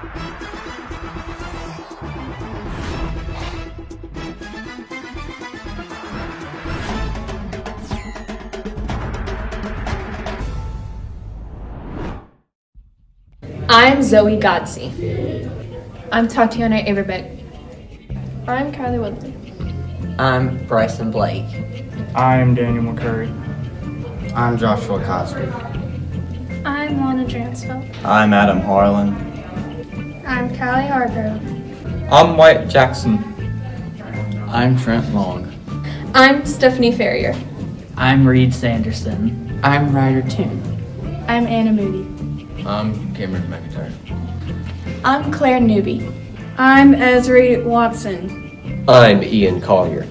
I'm Zoe Godsey. I'm Tatiana Averbeck. I'm Kylie Woodley. I'm Bryson Blake. I'm Daniel McCurry. I'm Joshua Cosby. I'm Lana Dransfield. I'm Adam Harlin. I'm Kylie Hargrove. I'm Wyatt Jackson. I'm Trent Long. I'm Stephanie Ferrier. I'm Reed Sanderson. I'm Ryder Toon. I'm Anna Moody. I'm Cameron McIntyre. I'm Klaire Newby. I'm Ezri Watson. I'm Ian Collier.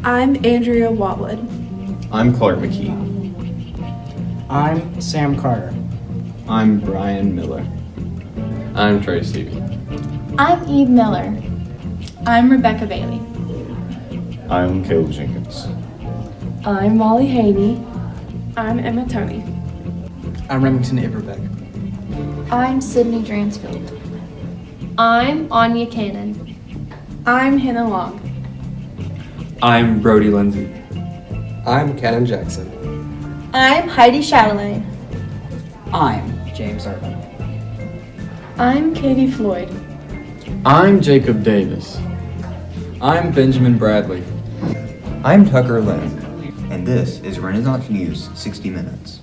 I'm Andrea Watwood. I'm Clark McKee. I'm Sam Carter. I'm Bryan Miller. I'm Tracy. I'm Eve Miller. I'm Rebekah Bailey. I'm Caleb Jenkins. I'm Molly Haney. I'm Emma Toney. I'm Remington Averbeck. I'm Sydney Dransfield. I'm Anja Cannon. I'm Hannah Long. I'm Brodie Lindsay. I'm Canon Jackson. I'm Heidi Chatelain. I'm James Irvin. I'm Katie Floyd. I'm Jacob Davis. I'm Benjamin Bradley. I'm Tucker Lynn. And this is Renaissance News 60 Minutes.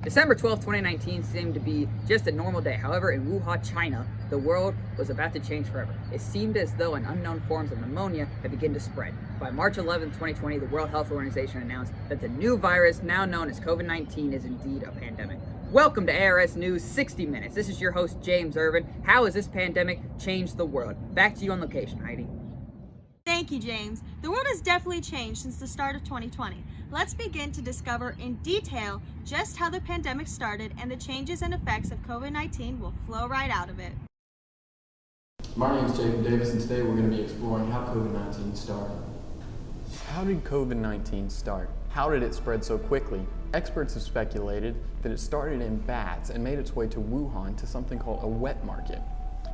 December 12, 2019 seemed to be just a normal day. However, in Wuhan, China, the world was about to change forever. It seemed as though an unknown forms of pneumonia had begun to spread. By March 11, 2020, the World Health Organization announced that the new virus, now known as COVID-19, is indeed a pandemic. Welcome to ARS News 60 Minutes. This is your host, James Irvin. How has this pandemic changed the world? Back to you on location, Heidi. Thank you, James. The world has definitely changed since the start of 2020. Let's begin to discover in detail just how the pandemic started, and the changes and effects of COVID-19 will flow right out of it. My name is Jacob Davis, and today we're going to be exploring how COVID-19 started. How did COVID-19 start? How did it spread so quickly? Experts have speculated that it started in bats and made its way to Wuhan to something called a wet market.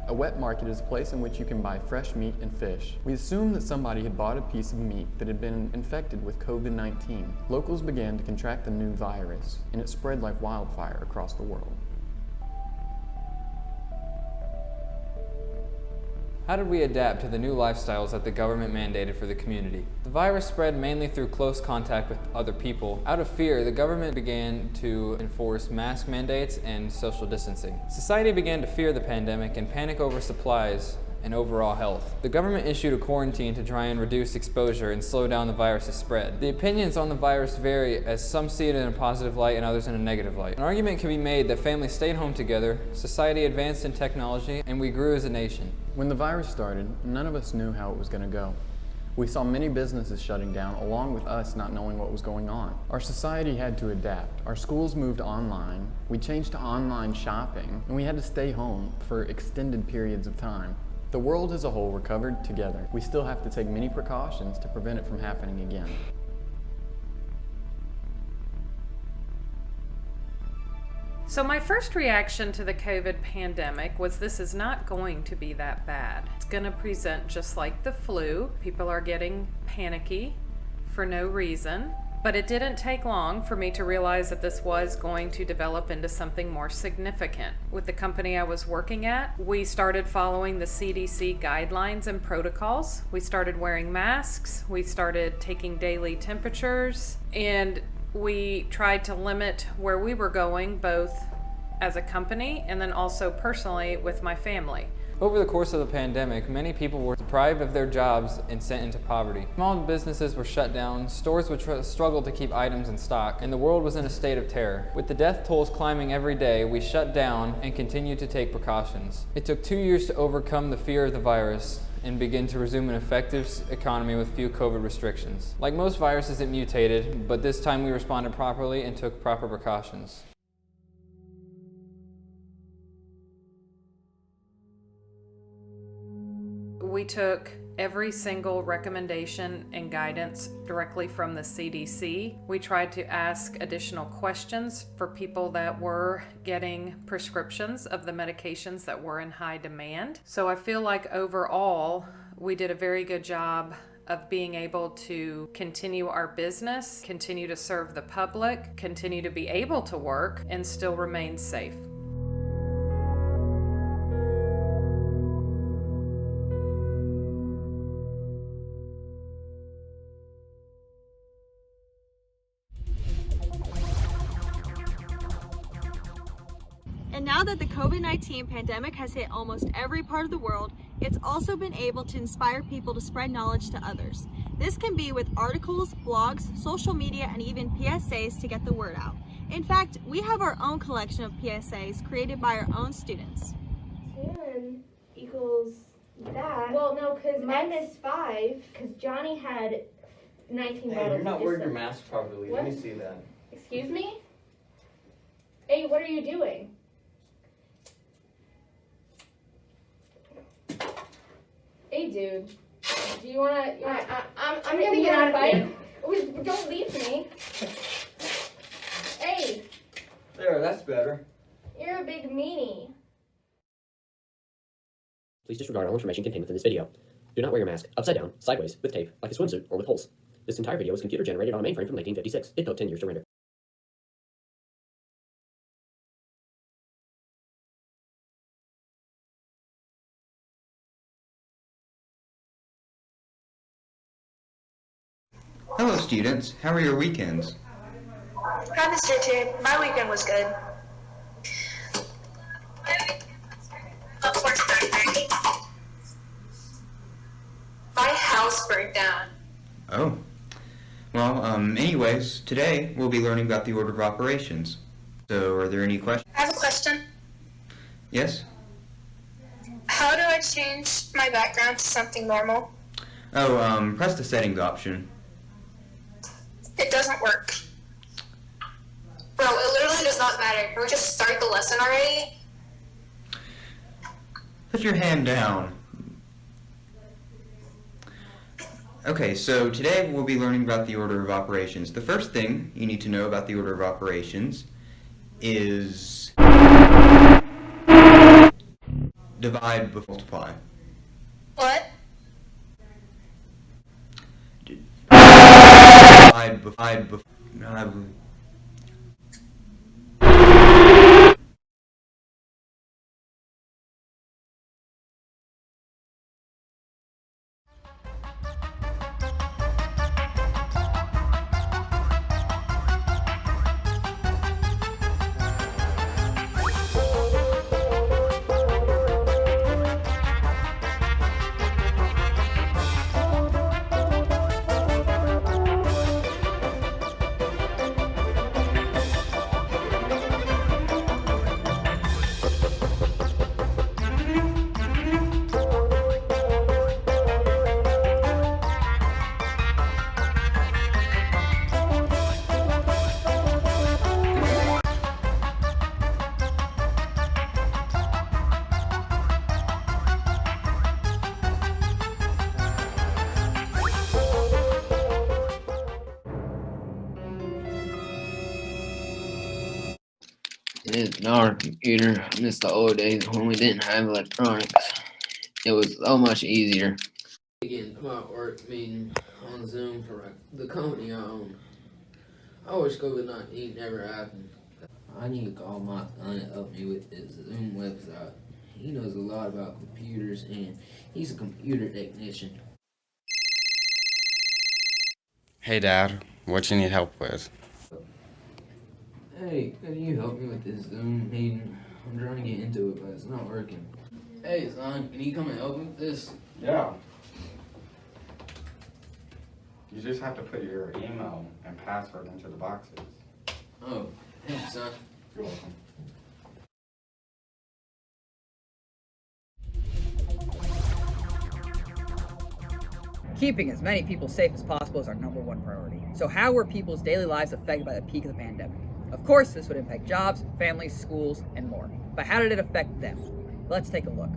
A wet market is a place in which you can buy fresh meat and fish. We assumed that somebody had bought a piece of meat that had been infected with COVID-19. Locals began to contract the new virus, and it spread like wildfire across the world. How did we adapt to the new lifestyles that the government mandated for the community? The virus spread mainly through close contact with other people. Out of fear, the government began to enforce mask mandates and social distancing. Society began to fear the pandemic and panic over supplies and overall health. The government issued a quarantine to try and reduce exposure and slow down the virus's spread. The opinions on the virus vary, as some see it in a positive light and others in a negative light. An argument can be made that families stayed home together, society advanced in technology, and we grew as a nation. When the virus started, none of us knew how it was going to go. We saw many businesses shutting down, along with us not knowing what was going on. Our society had to adapt. Our schools moved online, we changed to online shopping, and we had to stay home for extended periods of time. The world as a whole recovered together. We still have to take many precautions to prevent it from happening again. So my first reaction to the COVID pandemic was this is not going to be that bad. It's going to present just like the flu. People are getting panicky for no reason. But it didn't take long for me to realize that this was going to develop into something more significant. With the company I was working at, we started following the CDC guidelines and protocols. We started wearing masks, we started taking daily temperatures, and we tried to limit where we were going, both as a company and then also personally with my family. Over the course of the pandemic, many people were deprived of their jobs and sent into poverty. Small businesses were shut down, stores would struggle to keep items in stock, and the world was in a state of terror. With the death tolls climbing every day, we shut down and continued to take precautions. It took 2 years to overcome the fear of the virus and begin to resume an effective economy with few COVID restrictions. Like most viruses, it mutated, but this time we responded properly and took proper precautions. We took every single recommendation and guidance directly from the CDC. We tried to ask additional questions for people that were getting prescriptions of the medications that were in high demand. So I feel like overall, we did a very good job of being able to continue our business, continue to serve the public, continue to be able to work, and still remain safe. And now that the COVID-19 pandemic has hit almost every part of the world, it's also been able to inspire people to spread knowledge to others. This can be with articles, blogs, social media, and even PSAs to get the word out. In fact, we have our own collection of PSAs created by our own students. 10 equals that. Well, no, because minus 5, because Johnny had 19 bottles. You're not wearing your mask properly. What? Let me see that. Excuse me? Hey, what are you doing? Hey, dude. Do you wanna? I'm gonna get out of here. Don't leave me. Hey. There, that's better. You're a big meanie. Please disregard all information contained within this video. Do not wear your mask upside down, sideways, with tape, like a swimsuit, or with holes. This entire video was computer generated on a mainframe from 1956. It took 10 years to render. Hello, students. How are your weekends? Hi, Mr. Toon. My weekend was good. My house burned down. Oh. Well, anyways, today we'll be learning about the order of operations. So, are there any questions? I have a question. Yes? How do I change my background to something normal? Oh, press the settings option. It doesn't work. Bro, it literally does not matter. Can we just start the lesson already? Put your hand down. Okay, so today we'll be learning about the order of operations. The first thing you need to know about the order of operations is divide before multiply. What? Divide before It's our computer. I miss the old days when we didn't have electronics. It was so much easier. Again, my work meeting on Zoom for the company I own. I wish COVID-19 never happened. I need to call my son to help me with this Zoom website. He knows a lot about computers and he's a computer technician. Hey, Dad. What you need help with? Hey, can you help me with this Zoom meeting? I'm trying to get into it, but it's not working. Hey, son, can you come and help me with this? Yeah. You just have to put your email and password into the boxes. Oh, thanks, son. You're welcome. Keeping as many people safe as possible is our #1 priority. So how were people's daily lives affected by the peak of the pandemic? Of course, this would impact jobs, families, schools, and more. But how did it affect them? Let's take a look.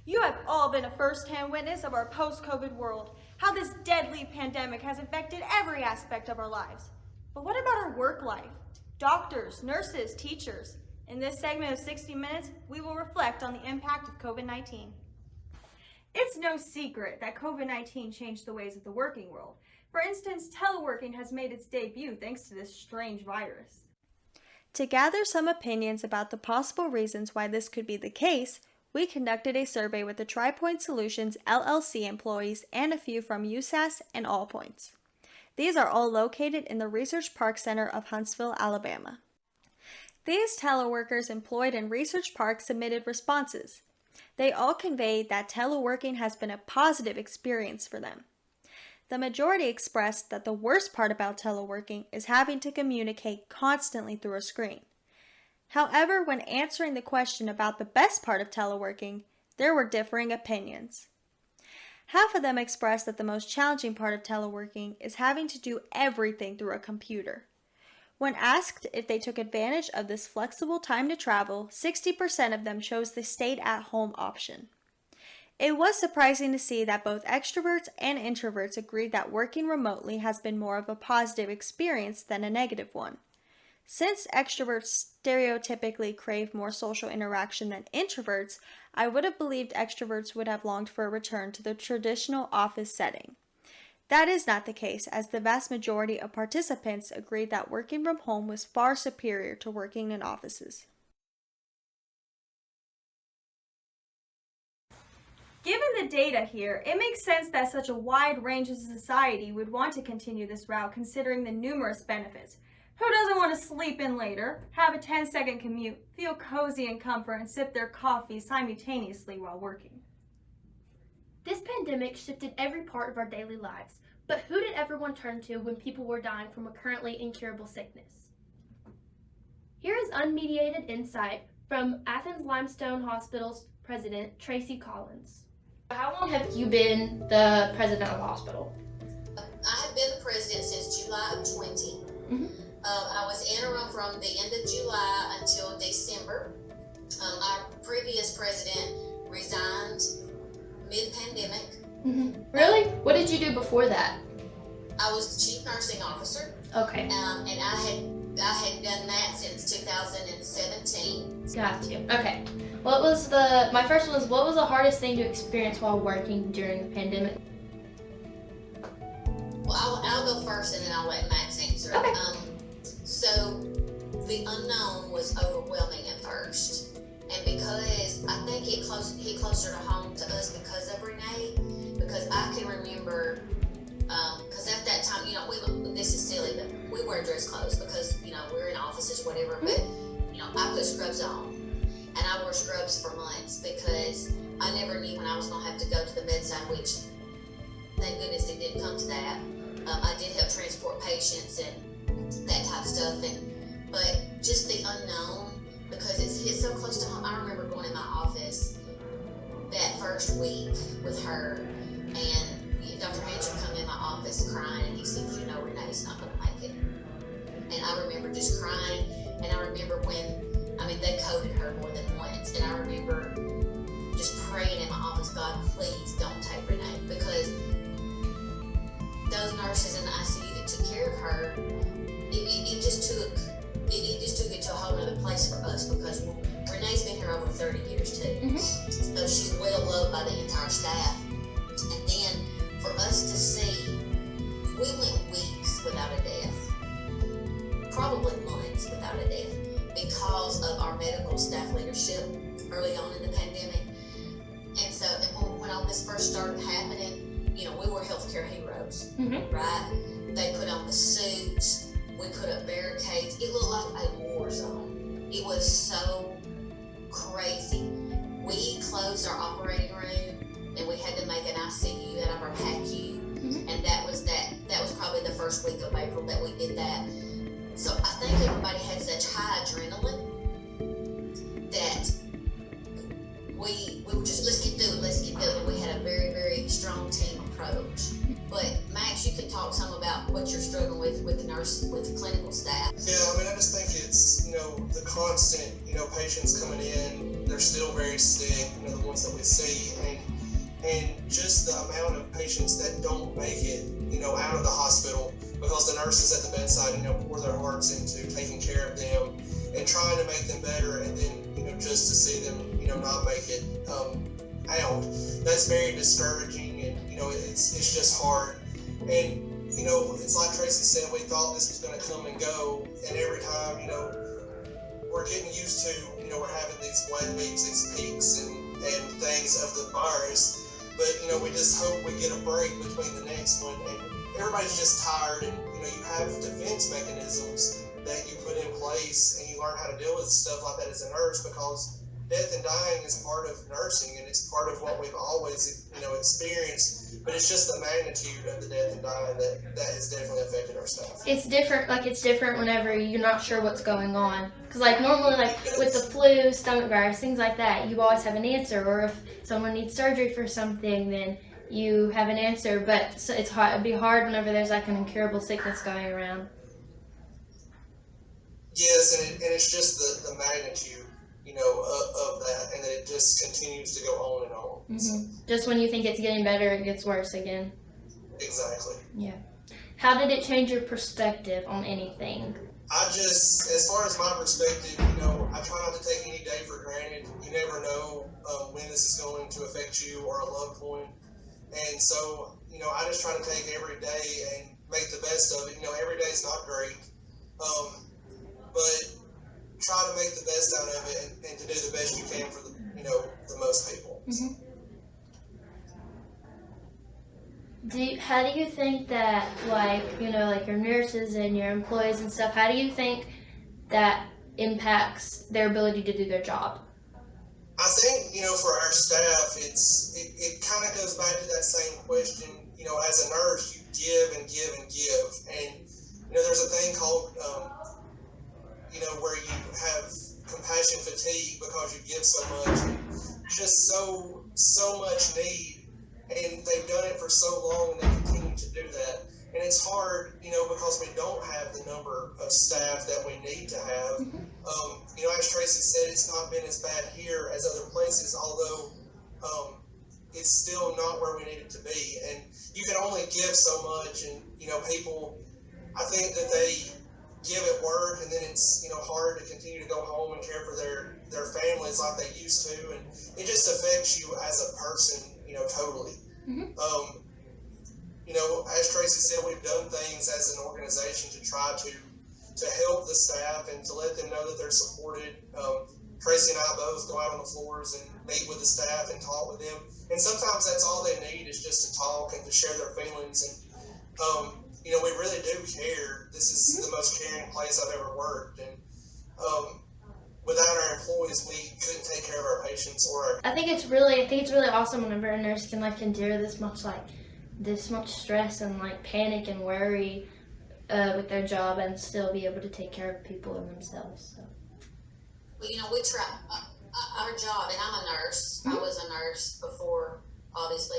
You have all been a first-hand witness of our post-COVID world, how this deadly pandemic has affected every aspect of our lives. But what about our work life? Doctors, nurses, teachers. In this segment of 60 Minutes, we will reflect on the impact of COVID-19. It's no secret that COVID-19 changed the ways of the working world. For instance, teleworking has made its debut thanks to this strange virus. To gather some opinions about the possible reasons why this could be the case, we conducted a survey with the TriPoint Solutions LLC employees and a few from USAS and Allpoints. These are all located in the Research Park Center of Huntsville, Alabama. These teleworkers employed in Research Park submitted responses. They all conveyed that teleworking has been a positive experience for them. The majority expressed that the worst part about teleworking is having to communicate constantly through a screen. However, when answering the question about the best part of teleworking, there were differing opinions. Half of them expressed that the most challenging part of teleworking is having to do everything through a computer. When asked if they took advantage of this flexible time to travel, 60% of them chose the stayed-at-home option. It was surprising to see that both extroverts and introverts agreed that working remotely has been more of a positive experience than a negative one. Since extroverts stereotypically crave more social interaction than introverts, I would have believed extroverts would have longed for a return to the traditional office setting. That is not the case, as the vast majority of participants agreed that working from home was far superior to working in offices. Given the data here, it makes sense that such a wide range of society would want to continue this route considering the numerous benefits. Who doesn't want to sleep in later, have a 10-second commute, feel cozy in comfort, and sip their coffee simultaneously while working? This pandemic shifted every part of our daily lives, but who did everyone turn to when people were dying from a currently incurable sickness? Here is unmediated insight from Athens Limestone Hospital's president, Tracy Collins. How long have you been the president of the hospital? I have been the president since July of 20. I was interim from the end of July until December. Our previous president resigned mid-pandemic. Really? What did you do before that? I was the chief nursing officer. Okay. And I had done that since 2017. Got you. Okay. My first one was, what was the hardest thing to experience while working during the pandemic? Well, I'll go first and then I'll let Max answer. Okay. So the unknown was overwhelming at first. And because I think it hit closer to home to us because of Renee, because I can remember, because at that time, this is silly, but we wear dress clothes because, we're in offices, whatever, but, I put scrubs on. And I wore scrubs for months because I never knew when I was going to have to go to the bedside, which, thank goodness it didn't come to that. I did help transport patients and that type of stuff, but just the unknown, because it's hit so close to home. I remember going in my office that first week with her, and Dr. Hanson come in my office crying, and he said, Renee's not going to make it. And I remember just crying, and I remember they coded her more than once, and I remember just praying in my office, God, please don't take Renee, because those nurses in the ICU that took care of her, it just took it to a whole other place for us, because Renee's been here over 30 years too. So she's well loved by the entire staff. And then for us to see, we went weeks without a death, probably months without a death, because of our medical staff leadership early on in the pandemic. And so when all this first started happening, we were healthcare heroes, right? They put on the suits. We put up barricades. It looked like a war zone. It was so crazy. We closed our operating room and we had to make an ICU out of our PACU. And that was probably the first week of April that we did that. So I think everybody had such high adrenaline that we were just, let's get through it. And we had a very, very strong team approach. But Max, you can talk some about what you're struggling with the nurse, with the clinical staff. Yeah, I just think it's, the constant, patients coming in, they're still very sick, the ones that we see, and just the amount of patients that don't make it, out of the hospital because the nurses at the bedside, pour their hearts into taking care of them and trying to make them better, and then, just to see them, not make it out. That's very discouraging, and, it's just hard. And, it's like Tracy said, we thought this was going to come and go, and every time, we're getting used to, we're having these weeks, these peaks and things of the virus, but, we just hope we get a break between the next one, and everybody's just tired, and, you have defense mechanisms that you put in place, and you learn how to deal with stuff like that as a nurse, because death and dying is part of nursing, and it's part of what we've always, experienced, but it's just the magnitude of the death and dying that has definitely affected our staff. It's different whenever you're not sure what's going on. Because, normally, with the flu, stomach virus, things like that, you always have an answer, or if someone needs surgery for something, then you have an answer, but it's hard. It'd be hard whenever there's, an incurable sickness going around. Yes, and it's just the magnitude, of that, and it just continues to go on and on. Mm-hmm. Just when you think it's getting better, it gets worse again. Exactly. Yeah. How did it change your perspective on anything? As far as my perspective, I try not to take any day for granted. You never know when this is going to affect you or a loved one. And so, I just try to take every day and make the best of it. Every day is not great. But try to make the best out of it and to do the best you can for the most people. Mm-hmm. How do you think that, your nurses and your employees and stuff, how do you think that impacts their ability to do their job? I think, for our staff, it kind of goes back to that same question. As a nurse, you give and give and give. And, there's a thing called, where you have compassion fatigue because you give so much. And just so much need. And they've done it for so long, and they continue to do that. And it's hard, because we don't have the number of staff that we need to have. Mm-hmm. As Tracy said, it's not been as bad here as other places, although it's still not where we need it to be. And you can only give so much, and, people, I think that they give at work, and then it's, hard to continue to go home and care for their families like they used to. And it just affects you as a person, totally. Mm-hmm. As Tracy said, we've done things as an organization to try to help the staff and to let them know that they're supported. Tracy and I both go out on the floors and meet with the staff and talk with them. And sometimes that's all they need is just to talk and to share their feelings. And, we really do care. This is the most caring place I've ever worked. And without our employees, we couldn't take care of our patients or I think it's really awesome whenever a nurse can endure this much stress and panic and worry with their job and still be able to take care of people and themselves. So. Well, we try our job, and I'm a nurse. Mm-hmm. I was a nurse before, obviously,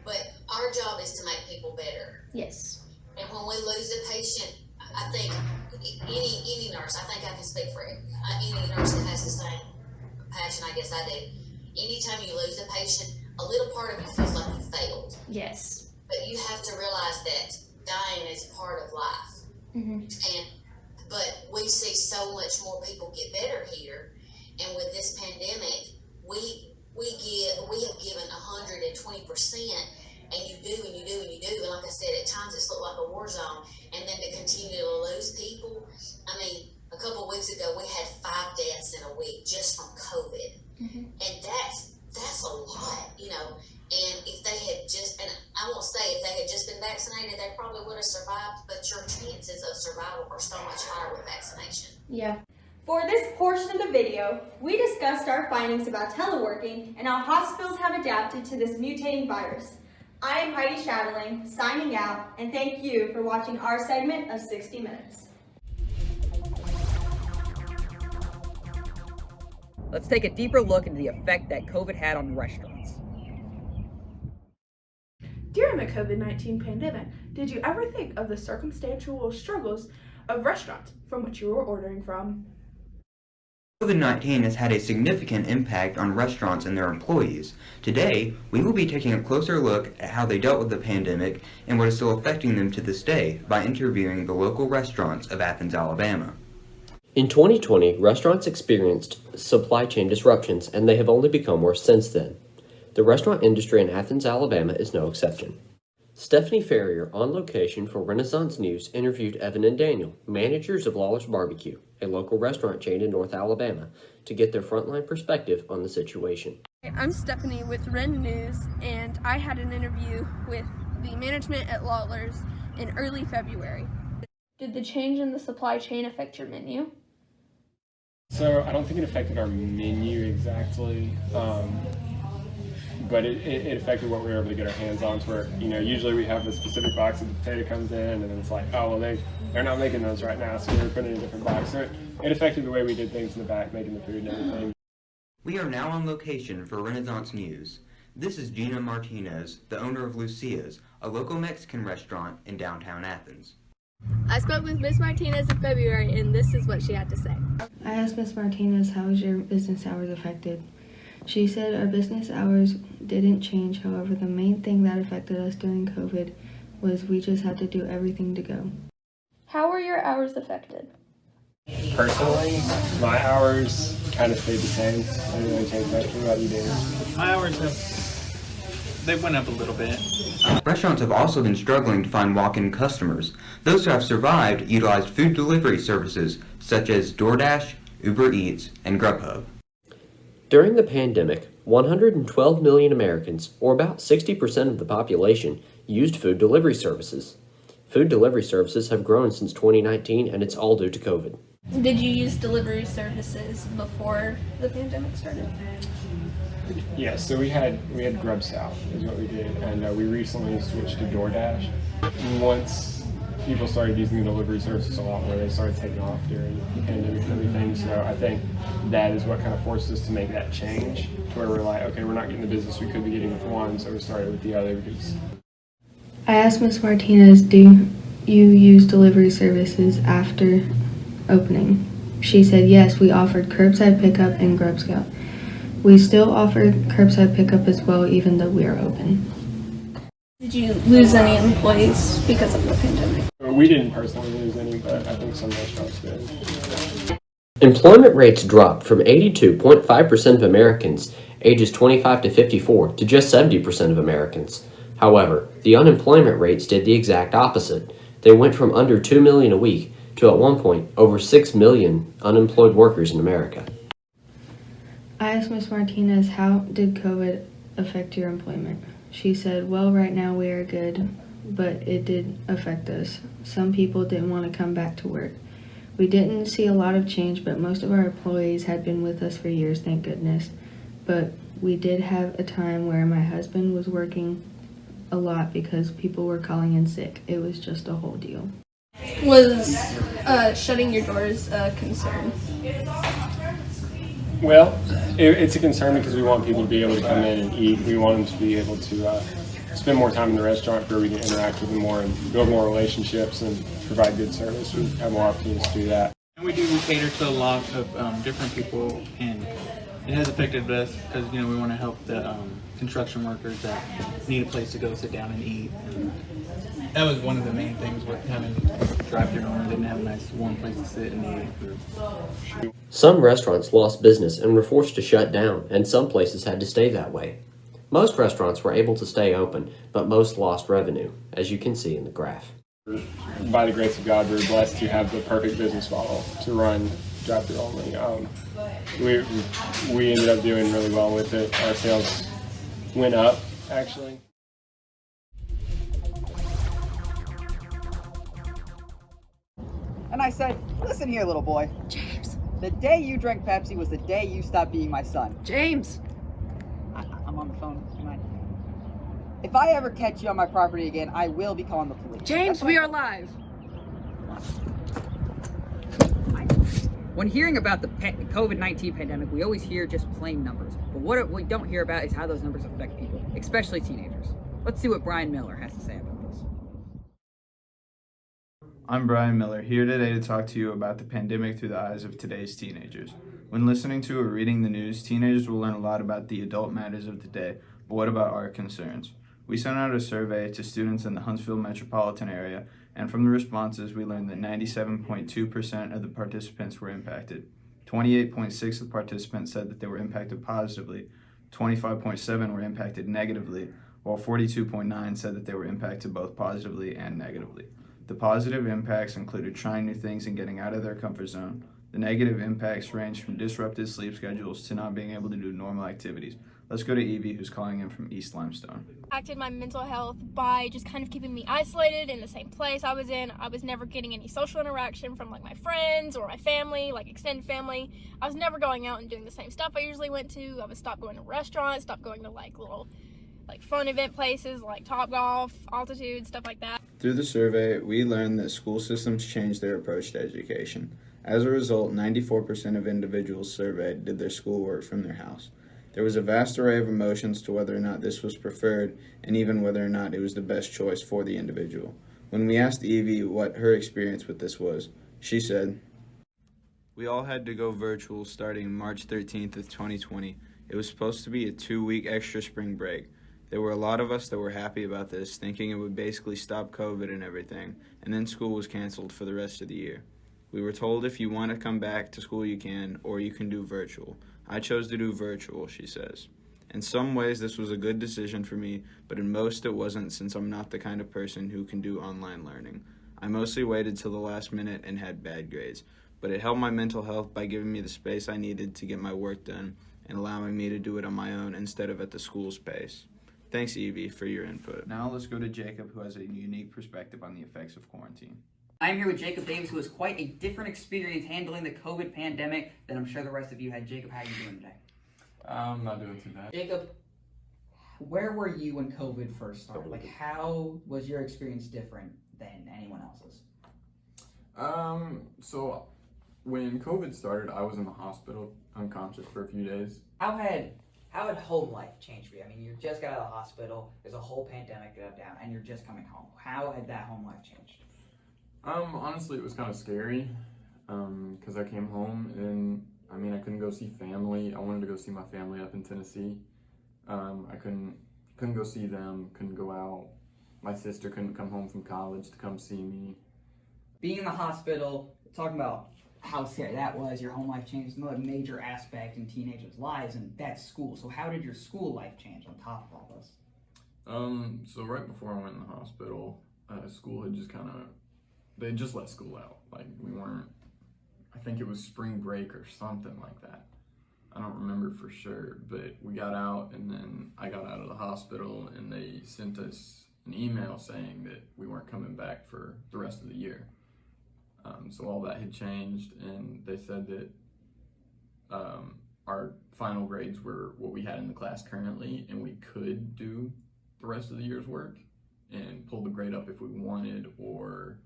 but our job is to make people better. Yes. And when we lose a patient, I think any nurse, I think I can speak for any nurse that has the same passion, I guess I do. Anytime you lose a patient, a little part of you feels like you failed. Yes. But you have to realize that dying is part of life. Mm-hmm. But we see so much more people get better here, and with this pandemic, we have given 120%, and you do, and like I said, at times it's looked like a war zone, and then to continue to lose people. I mean, a couple of weeks ago we had 5 deaths in a week just from COVID, mm-hmm. and that's a lot, And if they had and I won't say if they had just been vaccinated, they probably would have survived, but your chances of survival are so much higher with vaccination. Yeah. For this portion of the video, we discussed our findings about teleworking and how hospitals have adapted to this mutating virus. I am Heidi Chatelain, signing out, and thank you for watching our segment of 60 Minutes. Let's take a deeper look into the effect that COVID had on restaurants. During the COVID-19 pandemic, did you ever think of the circumstantial struggles of restaurants from which you were ordering from? COVID-19 has had a significant impact on restaurants and their employees. Today, we will be taking a closer look at how they dealt with the pandemic and what is still affecting them to this day by interviewing the local restaurants of Athens, Alabama. In 2020, restaurants experienced supply chain disruptions, and they have only become worse since then. The restaurant industry in Athens, Alabama is no exception. Stephanie Ferrier, on location for Renaissance News, interviewed Evan and Daniel, managers of Lawler's Barbecue, a local restaurant chain in North Alabama, to get their frontline perspective on the situation. I'm Stephanie with Ren News, and I had an interview with the management at Lawler's in early February. Did the change in the supply chain affect your menu? So I don't think it affected our menu exactly. But it affected what we were able to get our hands on, to where, usually we have a specific box that the potato comes in, and then it's like, oh, well, they're not making those right now, so we're putting it in a different box. So it affected the way we did things in the back, making the food and everything. We are now on location for Renaissance News. This is Gina Martinez, the owner of Lucia's, a local Mexican restaurant in downtown Athens. I spoke with Miss Martinez in February, and this is what she had to say. I asked Miss Martinez, how was your business hours affected? She said our business hours didn't change, however, the main thing that affected us during COVID was we just had to do everything to go. How were your hours affected? Personally, my hours kind of stayed the same. I didn't really change much. What about you, Dan? My hours they went up a little bit. Restaurants have also been struggling to find walk-in customers. Those who have survived utilized food delivery services such as DoorDash, Uber Eats, and Grubhub. During the pandemic, 112 million Americans, or about 60% of the population, used food delivery services. Food delivery services have grown since 2019, and it's all due to COVID. Did you use delivery services before the pandemic started? Yeah, so we had Grub South is what we did, and we recently switched to DoorDash. Once people started using the delivery services a lot more, they started taking off during the pandemic and everything, so I think that is what kind of forced us to make that change, to where we're like, okay, we're not getting the business we could be getting with one, so we started with the other. Because I asked Miss Martinez, do you use delivery services after opening? She said yes, we offered curbside pickup and Grub Scout. We still offer curbside pickup as well, even though we are open. Did you lose any employees because of the pandemic? We didn't personally lose any, but I think some restaurants did. Employment rates dropped from 82.5% of Americans ages 25 to 54 to just 70% of Americans. However, the unemployment rates did the exact opposite. They went from under 2 million a week to at one point over 6 million unemployed workers in America. I asked Miss Martinez, how did COVID affect your employment? She said, well, right now we are good, but it did affect us. Some people didn't want to come back to work. We didn't see a lot of change, but most of our employees had been with us for years, thank goodness. But we did have a time where my husband was working a lot because people were calling in sick. It was just a whole deal. Was shutting your doors a concern? Well, it's a concern because we want people to be able to come in and eat. We want them to be able to spend more time in the restaurant where we can interact with them more and build more relationships and provide good service. We have more opportunities to do that. And we cater to a lot of different people, and it has affected us because we want to help the construction workers that need a place to go sit down and eat. And that was one of the main things with having drive-through only. Didn't have a nice warm place to sit and eat. Some restaurants lost business and were forced to shut down, and some places had to stay that way. Most restaurants were able to stay open, but most lost revenue, as you can see in the graph. By the grace of God, we're blessed to have the perfect business model to run drive-through only. We ended up doing really well with it. Our sales went up, actually. And I said, listen here, little boy. James. The day you drank Pepsi was the day you stopped being my son. James. I'm on the phone. If I ever catch you on my property again, I will be calling the police. James, we are live. When hearing about the COVID-19 pandemic, we always hear just plain numbers. But what we don't hear about is how those numbers affect people, especially teenagers. Let's see what Bryan Miller has to say about this. I'm Bryan Miller, here today to talk to you about the pandemic through the eyes of today's teenagers. When listening to or reading the news, teenagers will learn a lot about the adult matters of the day, but what about our concerns? We sent out a survey to students in the Huntsville metropolitan area, and from the responses, we learned that 97.2% of the participants were impacted. 28.6% of the participants said that they were impacted positively, 25.7% were impacted negatively, while 42.9% said that they were impacted both positively and negatively. The positive impacts included trying new things and getting out of their comfort zone. The negative impacts range from disrupted sleep schedules to not being able to do normal activities. Let's go to Evie, who's calling in from East Limestone. Impacted my mental health by just kind of keeping me isolated in the same place I was in. I was never getting any social interaction from like my friends or my family, like extended family. I was never going out and doing the same stuff I usually went to. I would stop going to restaurants, stop going to like little like fun event places like Topgolf, Altitude, stuff like that. Through the survey, we learned that school systems changed their approach to education. As a result, 94% of individuals surveyed did their schoolwork from their house. There was a vast array of emotions to whether or not this was preferred and even whether or not it was the best choice for the individual. When we asked Evie what her experience with this was, she said, "We all had to go virtual starting March 13th of 2020. It was supposed to be a 2-week extra spring break. There were a lot of us that were happy about this, thinking it would basically stop COVID and everything, and then school was canceled for the rest of the year. We were told if you want to come back to school you can, or you can do virtual. I chose to do virtual," she says. "In some ways this was a good decision for me, but in most it wasn't, since I'm not the kind of person who can do online learning. I mostly waited till the last minute and had bad grades, but it helped my mental health by giving me the space I needed to get my work done and allowing me to do it on my own instead of at the school's pace. Thanks, Evie, for your input." Now let's go to Jacob, who has a unique perspective on the effects of quarantine. I'm here with Jacob Davis, who has quite a different experience handling the COVID pandemic than I'm sure the rest of you had. Jacob, how are you doing today? I'm not doing too bad. Jacob, where were you when COVID first started? Like, how was your experience different than anyone else's? So when COVID started, I was in the hospital, unconscious for a few days. How had home life changed for you? I mean, you just got out of the hospital, there's a whole pandemic down, and you're just coming home. How had that home life changed? Honestly, it was kind of scary, because I came home and, I couldn't go see family. I wanted to go see my family up in Tennessee. I couldn't go see them, couldn't go out. My sister couldn't come home from college to come see me. Being in the hospital, talking about how scary that was, your home life changed, another major aspect in teenagers' lives, and that's school. So how did your school life change on top of all this? So right before I went in the hospital, school had just they just let school out. Like, we weren't, I think it was spring break or something like that. I don't remember for sure, but we got out, and then I got out of the hospital and they sent us an email saying that we weren't coming back for the rest of the year. So all that had changed, and they said that our final grades were what we had in the class currently, and we could do the rest of the year's work and pull the grade up if we wanted, or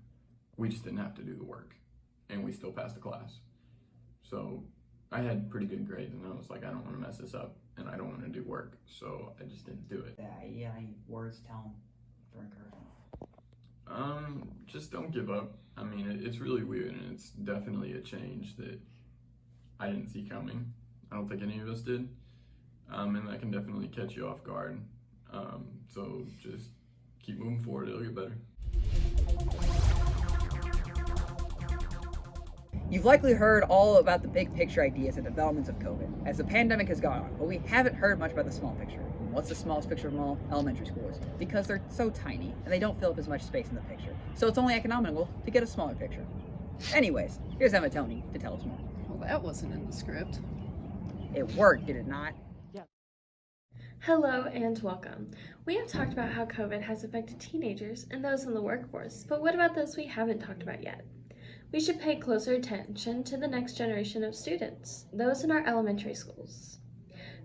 we just didn't have to do the work, and we still passed the class. So I had pretty good grades, and I was like, I don't want to mess this up, and I don't want to do work, so I just didn't do it. Yeah, any words tell them for encouragement? Just don't give up. It's really weird, and it's definitely a change that I didn't see coming. I don't think any of us did, and that can definitely catch you off guard. So just keep moving forward, it'll get better. You've likely heard all about the big picture ideas and developments of COVID as the pandemic has gone on, but we haven't heard much about the small picture. What's the smallest picture of all? Elementary schools. Because they're so tiny and they don't fill up as much space in the picture. So it's only economical to get a smaller picture. Anyways, here's Emma Toney to tell us more. Well, that wasn't in the script. It worked, did it not? Hello and welcome. We have talked about how COVID has affected teenagers and those in the workforce, but what about those we haven't talked about yet? We should pay closer attention to the next generation of students, those in our elementary schools.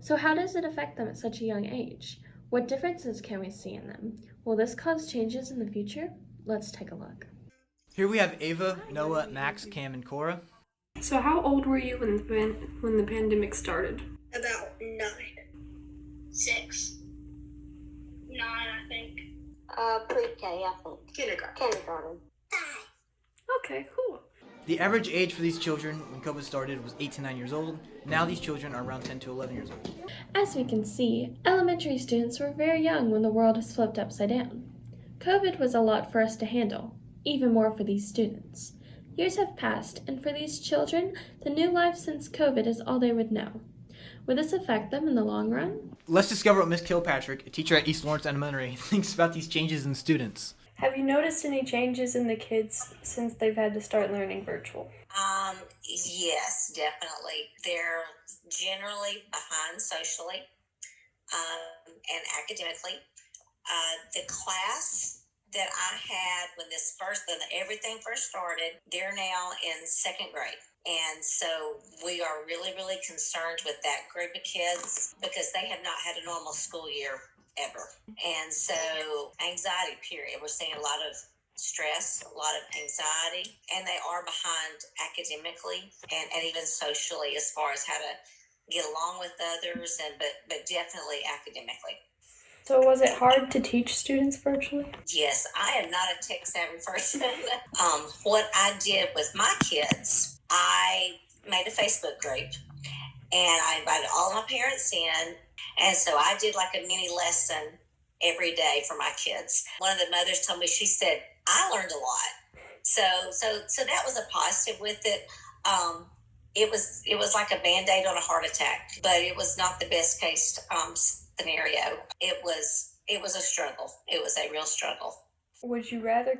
So how does it affect them at such a young age? What differences can we see in them? Will this cause changes in the future? Let's take a look. Here we have Ava, Noah, Max, Cam, and Cora. So how old were you when the pandemic started? About 9. 6. 9, I think. Pre-K, I think. Kindergarten. Kindergarten. Okay, cool. The average age for these children when COVID started was 8 to 9 years old. Now these children are around 10 to 11 years old. As we can see, elementary students were very young when the world has flipped upside down. COVID was a lot for us to handle, even more for these students. Years have passed, and for these children, the new life since COVID is all they would know. Will this affect them in the long run? Let's discover what Miss Kilpatrick, a teacher at East Lawrence Elementary, thinks about these changes in students. Have you noticed any changes in the kids since they've had to start learning virtual? Yes, definitely. They're generally behind socially and academically. The class that I had when everything first started, they're now in second grade. And so we are really, really concerned with that group of kids because they have not had a normal school year ever. And so anxiety, period. We're seeing a lot of stress, a lot of anxiety, and they are behind academically and even socially as far as how to get along with others, but definitely academically. So was it hard to teach students virtually? Yes, I am not a tech-savvy person. What I did with my kids, I made a Facebook group, and I invited all my parents in, and so I did like a mini lesson every day for my kids. One of the mothers told me, she said, I learned a lot. So that was a positive with it. It was like a Band-Aid on a heart attack, but it was not the best case scenario. It was a struggle. It was a real struggle. Would you rather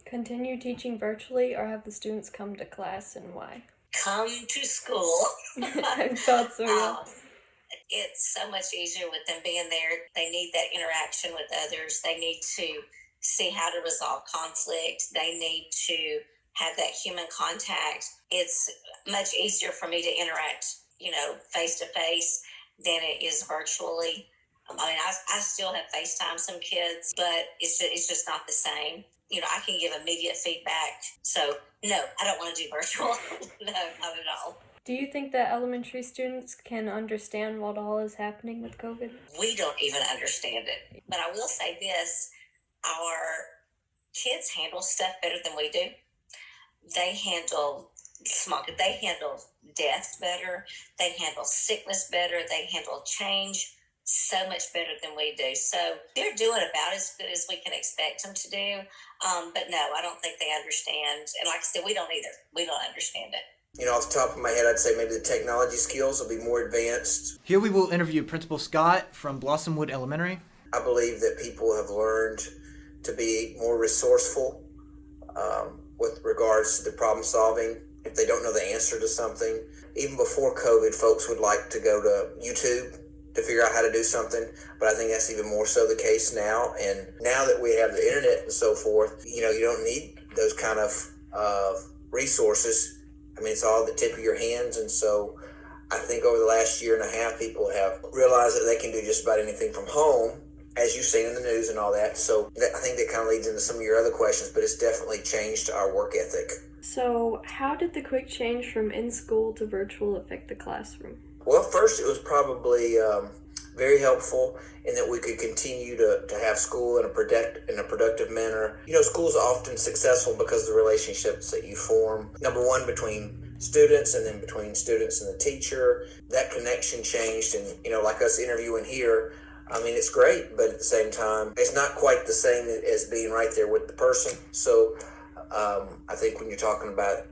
continue teaching virtually or have the students come to class, and why? Come to school. I thought so, yeah. It's so much easier with them being there. They need that interaction with others. They need to see how to resolve conflict. They need to have that human contact. It's much easier for me to interact, face to face than it is virtually. I mean, I still have FaceTime some kids, but it's just not the same. I can give immediate feedback. So, no, I don't want to do virtual. No, not at all. Do you think that elementary students can understand what all is happening with COVID? We don't even understand it. But I will say this, our kids handle stuff better than we do. They handle death better. They handle sickness better. They handle change so much better than we do. So they're doing about as good as we can expect them to do. But no, I don't think they understand. And like I said, we don't either. We don't understand it. Off the top of my head, I'd say maybe the technology skills will be more advanced. Here we will interview Principal Scott from Blossomwood Elementary. I believe that people have learned to be more resourceful with regards to the problem solving. If they don't know the answer to something, even before COVID, folks would like to go to YouTube to figure out how to do something, but I think that's even more so the case now. And now that we have the internet and so forth, you don't need those kind of resources. I mean, it's all at the tip of your hands. And so I think over the last year and a half, people have realized that they can do just about anything from home, as you've seen in the news and all that. So I think that kind of leads into some of your other questions, but it's definitely changed our work ethic. So how did the quick change from in-school to virtual affect the classroom? Well, first it was probably very helpful in that we could continue to have school in a productive manner. School's often successful because of the relationships that you form. Number one, between students, and then between students and the teacher. That connection changed, and like us interviewing here, I mean, it's great, but at the same time, it's not quite the same as being right there with the person. So I think when you're talking about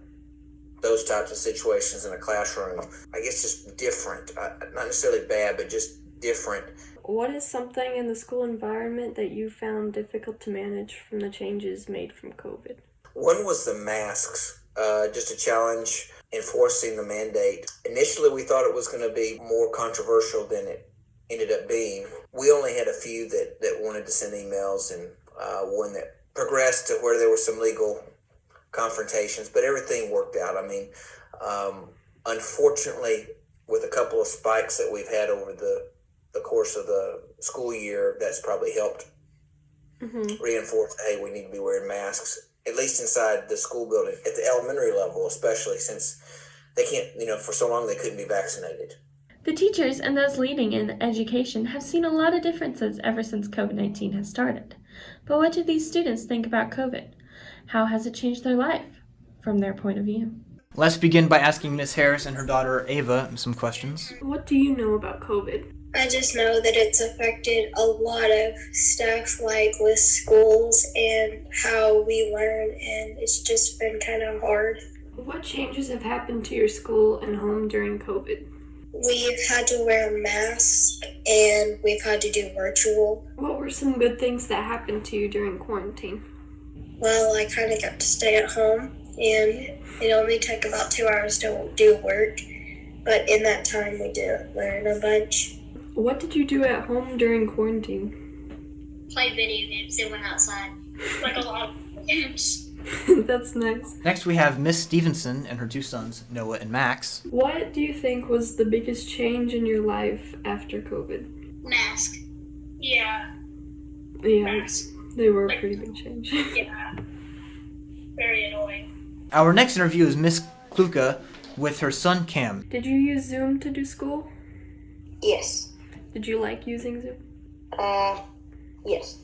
those types of situations in a classroom, I guess just different, not necessarily bad, but just different. What is something in the school environment that you found difficult to manage from the changes made from COVID? One was the masks, just a challenge enforcing the mandate. Initially, we thought it was going to be more controversial than it ended up being. We only had a few that wanted to send emails, and one that progressed to where there were some legal confrontations, but everything worked out. I mean, unfortunately, with a couple of spikes that we've had over the course of the school year, that's probably helped reinforce, hey, we need to be wearing masks, at least inside the school building, at the elementary level, especially since they can't, for so long they couldn't be vaccinated. The teachers and those leading in education have seen a lot of differences ever since COVID-19 has started. But what do these students think about COVID? How has it changed their life? from their point of view. Let's begin by asking Miss Harris and her daughter Ava some questions. What do you know about COVID? I just know that it's affected a lot of stuff, like with schools and how we learn, and it's just been kind of hard. What changes have happened to your school and home during COVID? We've had to wear masks and we've had to do virtual. What were some good things that happened to you during quarantine? Well, I kind of got to stay at home, and it only took about 2 hours to do work, but in that time we did learn a bunch. What did you do at home during quarantine? Played video games and went outside. Like a lot of games. That's nice. Next we have Miss Stevenson and her two sons, Noah and Max. What do you think was the biggest change in your life after COVID? Mask. Yeah. Yeah, Mask. They were a pretty big change. Yeah. Very annoying. Our next interview is Miss Kluka with her son Cam. Did you use Zoom to do school? Yes. Did you like using Zoom? Yes.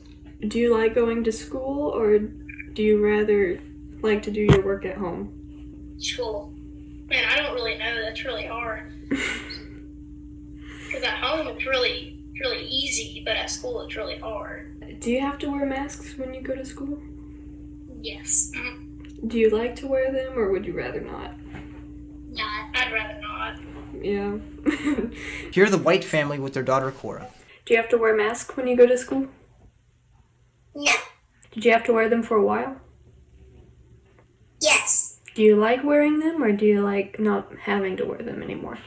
Do you like going to school, or do you rather like to do your work at home? School. Man, I don't really know. That's really hard. Because at home it's really easy, but at school it's really hard. Do you have to wear masks when you go to school? Yes. Do you like to wear them, or would you rather not? No, I'd rather not. Yeah. Here are the White family with their daughter Cora. Do you have to wear masks when you go to school? No. Did you have to wear them for a while? Yes. Do you like wearing them, or do you like not having to wear them anymore?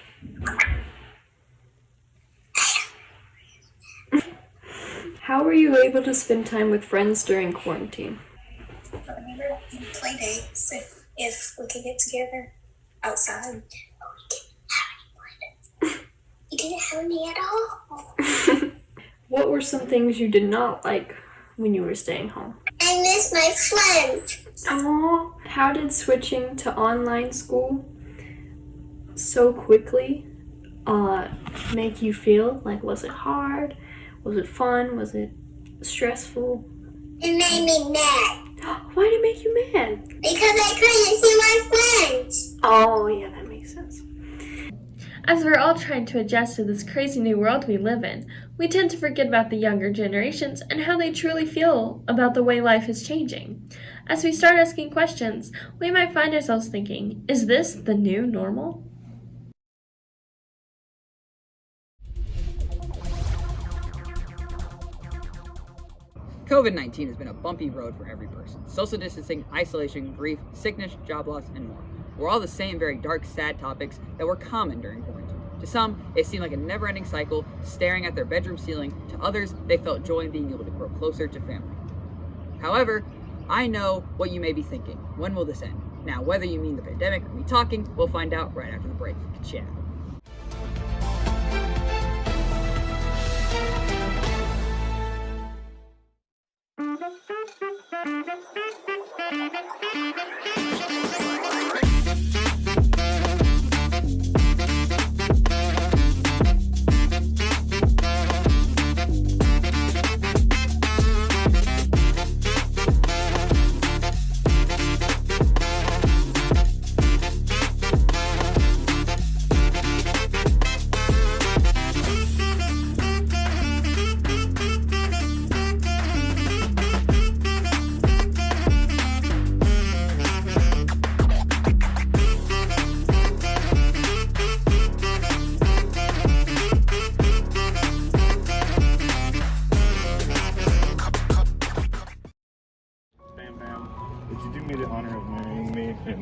How were you able to spend time with friends during quarantine? Remember play dates if we could get together outside. We didn't have any at all. What were some things you did not like when you were staying home? I miss my friends. Aww. How did switching to online school so quickly make you feel? Like, was it hard? Was it fun? Was it stressful? It made me mad. Why did it make you mad? Because I couldn't see my friends. Oh, yeah, that makes sense. As we're all trying to adjust to this crazy new world we live in, we tend to forget about the younger generations and how they truly feel about the way life is changing. As we start asking questions, we might find ourselves thinking, is this the new normal? COVID-19 has been a bumpy road for every person. Social distancing, isolation, grief, sickness, job loss, and more. We're all the same very dark, sad topics that were common during quarantine. To some, it seemed like a never-ending cycle, staring at their bedroom ceiling. To others, they felt joy in being able to grow closer to family. However, I know what you may be thinking. When will this end? Now, whether you mean the pandemic or me talking, we'll find out right after the break. Ciao.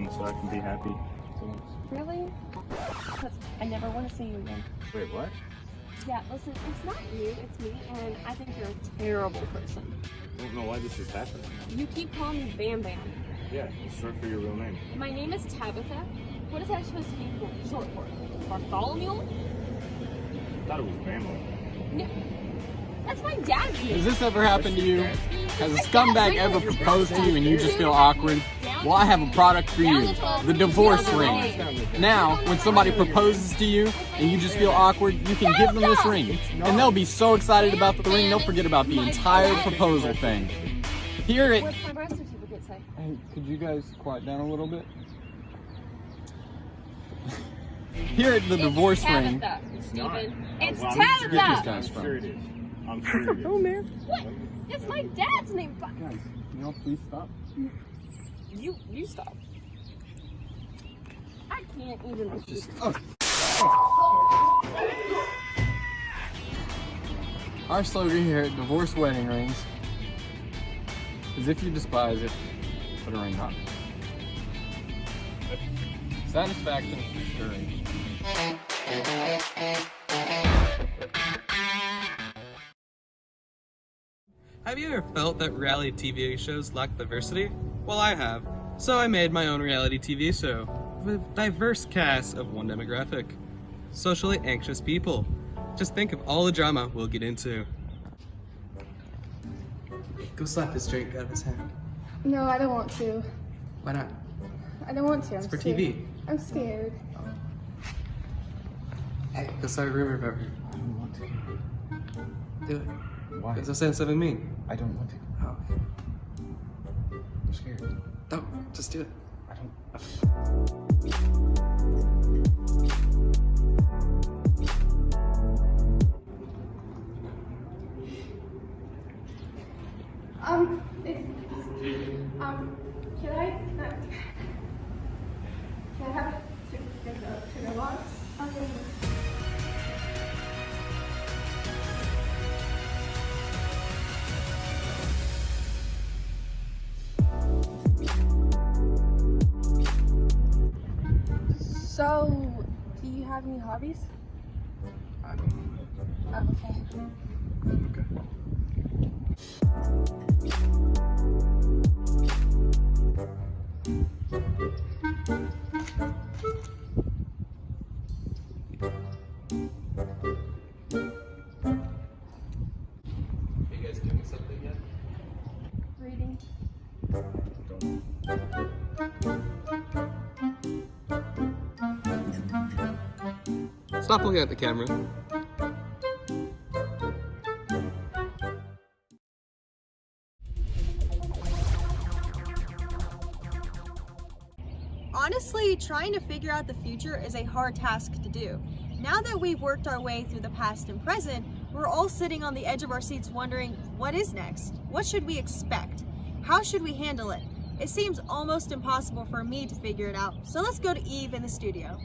So I can be happy. Really? Because I never want to see you again. Wait, what? Yeah, listen, it's not you, it's me, and I think you're a terrible person. I don't know why this is happening. You keep calling me Bam Bam. Yeah, it's short for your real name. My name is Tabitha. What is that supposed to be short for? Bartholomew? I thought it was Bama. No. That's my dad's name. Has this ever happened to you? Has a scumbag ever proposed to you and you just feel awkward? Well, I have a product for you, the divorce ring. Now, when somebody proposes to you and you just feel awkward, you can give them this ring. And they'll be so excited about the ring, they'll forget about the entire proposal thing. Here it... What's my birth certificate say? Hey, could you guys quiet down a little bit? Here at the divorce ring. It's not. It's Well, Tabitha. Get these guys I'm from. sure it is. I'm sure it is. Oh man. What? It's my dad's name. Guys, can y'all please stop? You stop. I can't even. Just. Our slogan here at Divorce Wedding Rings is if you despise it, put a ring on it. Satisfaction is discouraged. Have you ever felt that reality TV shows lack diversity? Well, I have. So I made my own reality TV show with a diverse cast of one demographic. Socially anxious people. Just think of all the drama we'll get into. Go slap his drink out of his hand. No, I don't want to. Why not? I don't want to. It's I'm for scared. TV. I'm scared. Hey, go start a rumor about me. I don't want to. Do it. Why? Go say something mean. I don't want to. Oh. I'm scared. No, just do it. I don't. Can I have to go on? Okay. So, do you have any hobbies? I don't. Oh, okay. Are you guys doing something yet? Reading. Stop looking at the camera. Honestly, trying to figure out the future is a hard task to do. Now that we've worked our way through the past and present, we're all sitting on the edge of our seats wondering, what is next? What should we expect? How should we handle it? It seems almost impossible for me to figure it out, so let's go to Eve in the studio.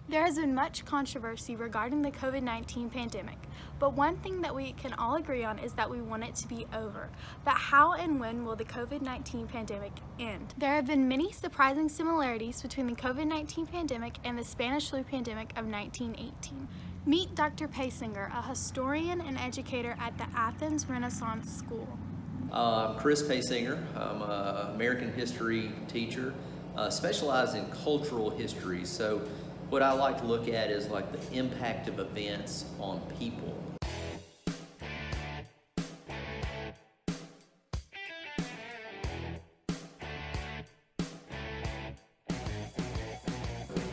There has been much controversy regarding the COVID-19 pandemic, but one thing that we can all agree on is that we want it to be over. But how and when will the COVID-19 pandemic end? There have been many surprising similarities between the COVID-19 pandemic and the Spanish flu pandemic of 1918. Meet Dr. Paysinger, a historian and educator at the Athens Renaissance School. I'm Chris Paysinger. I'm an American history teacher, specialized in cultural history. So what I like to look at is like the impact of events on people.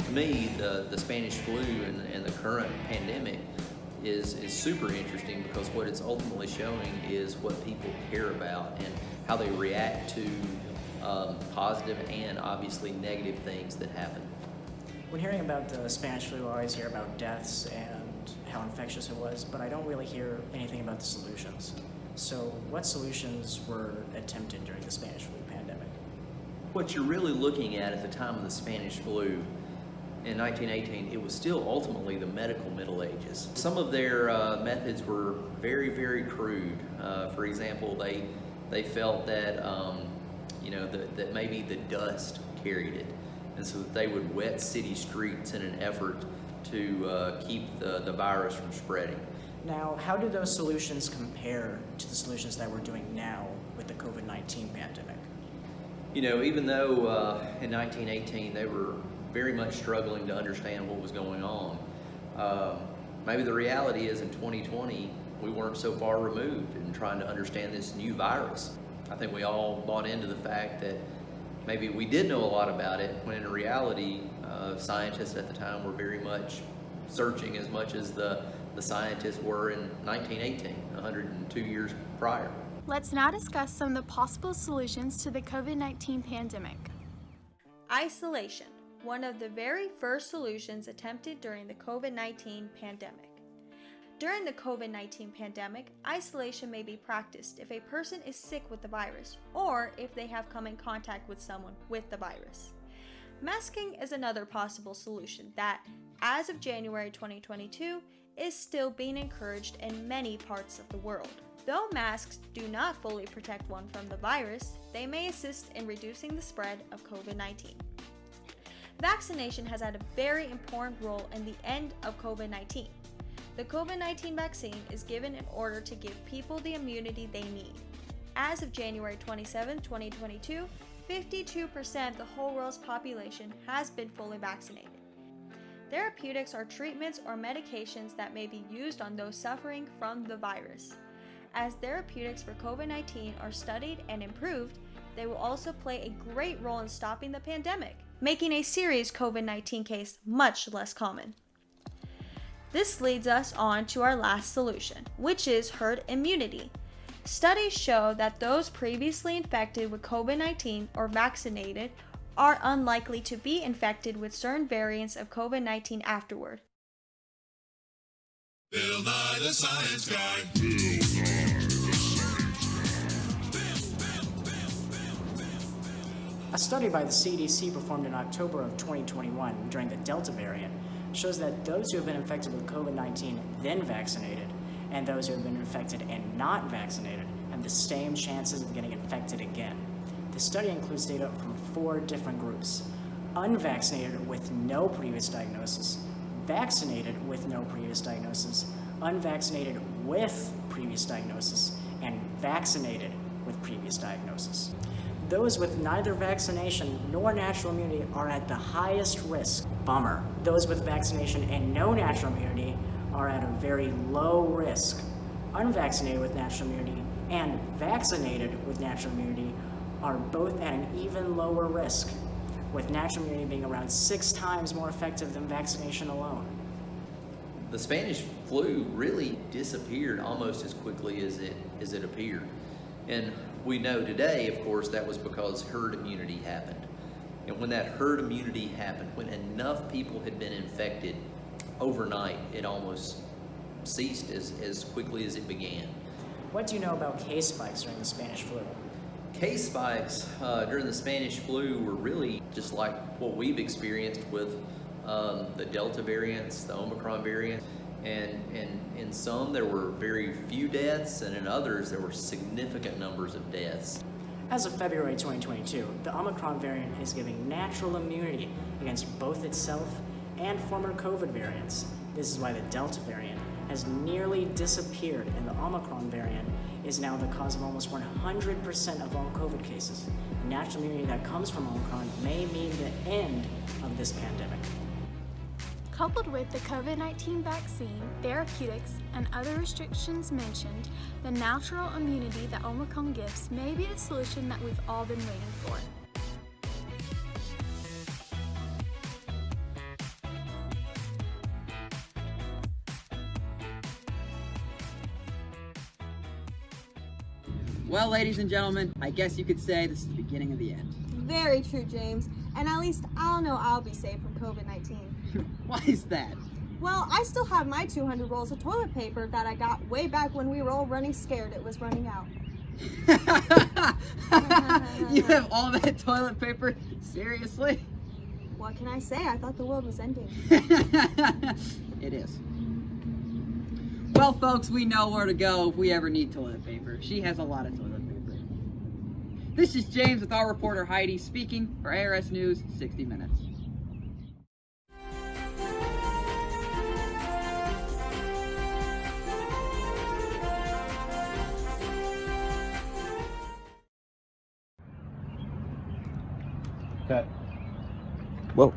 To me, the Spanish flu and the current pandemic is super interesting because what it's ultimately showing is what people care about and how they react to positive and obviously negative things that happen. When hearing about the Spanish flu, I always hear about deaths and how infectious it was, but I don't really hear anything about the solutions. So what solutions were attempted during the Spanish flu pandemic? What you're really looking at the time of the Spanish flu in 1918, it was still ultimately the medical Middle Ages. Some of their methods were very, very crude. For example, they felt that that maybe the dust carried it, and so that they would wet city streets in an effort to keep the virus from spreading. Now, how do those solutions compare to the solutions that we're doing now with the COVID-19 pandemic? You know, even though in 1918 they were very much struggling to understand what was going on, maybe the reality is in 2020 we weren't so far removed in trying to understand this new virus. I think we all bought into the fact that maybe we did know a lot about it, when in reality scientists at the time were very much searching as much as the scientists were in 1918, 102 years prior. Let's now discuss some of the possible solutions to the COVID-19 pandemic. Isolation. one of the very first solutions attempted during the COVID-19 pandemic. During the COVID-19 pandemic, isolation may be practiced if a person is sick with the virus or if they have come in contact with someone with the virus. Masking is another possible solution that, as of January 2022, is still being encouraged in many parts of the world. Though masks do not fully protect one from the virus, they may assist in reducing the spread of COVID-19. Vaccination has had a very important role in the end of COVID-19. The COVID-19 vaccine is given in order to give people the immunity they need. As of January 27, 2022, 52% of the whole world's population has been fully vaccinated. Therapeutics are treatments or medications that may be used on those suffering from the virus. As therapeutics for COVID-19 are studied and improved, they will also play a great role in stopping the pandemic, making a serious COVID-19 case much less common. This leads us on to our last solution, which is herd immunity. Studies show that those previously infected with COVID-19 or vaccinated are unlikely to be infected with certain variants of COVID-19 afterward. Bill Nye the Science Guy. A study by the CDC performed in October of 2021 during the Delta variant shows that those who have been infected with COVID-19 then vaccinated and those who have been infected and not vaccinated have the same chances of getting infected again. The study includes data from 4 different groups: unvaccinated with no previous diagnosis, vaccinated with no previous diagnosis, unvaccinated with previous diagnosis, and vaccinated with previous diagnosis. Those with neither vaccination nor natural immunity are at the highest risk. Bummer. Those with vaccination and no natural immunity are at a very low risk. Unvaccinated with natural immunity and vaccinated with natural immunity are both at an even lower risk, with natural immunity being around 6 times more effective than vaccination alone. The Spanish flu really disappeared almost as quickly as it appeared. And we know today, of course, that was because herd immunity happened. And when that herd immunity happened, when enough people had been infected overnight, it almost ceased as quickly as it began. What do you know about case spikes during the Spanish flu? Case spikes during the Spanish flu were really just like what we've experienced with the Delta variants, the Omicron variant. And in some there were very few deaths, and in others there were significant numbers of deaths. As of February 2022, the Omicron variant is giving natural immunity against both itself and former COVID variants. This is why the Delta variant has nearly disappeared, and the Omicron variant is now the cause of almost 100% of all COVID cases. The natural immunity that comes from Omicron may mean the end of this pandemic. Coupled with the COVID-19 vaccine, therapeutics, and other restrictions mentioned, the natural immunity that Omicron gives may be the solution that we've all been waiting for. Well, ladies and gentlemen, I guess you could say this is the beginning of the end. Very true, James. And at least I'll know I'll be safe from COVID-19. Why is that? Well, I still have my 200 rolls of toilet paper that I got way back when we were all running scared it was running out. You have all that toilet paper? Seriously? What can I say? I thought the world was ending. It is. Well, folks, we know where to go if we ever need toilet paper. She has a lot of toilet paper. This is James with our reporter Heidi speaking for ARS News 60 Minutes. Cut. Whoa.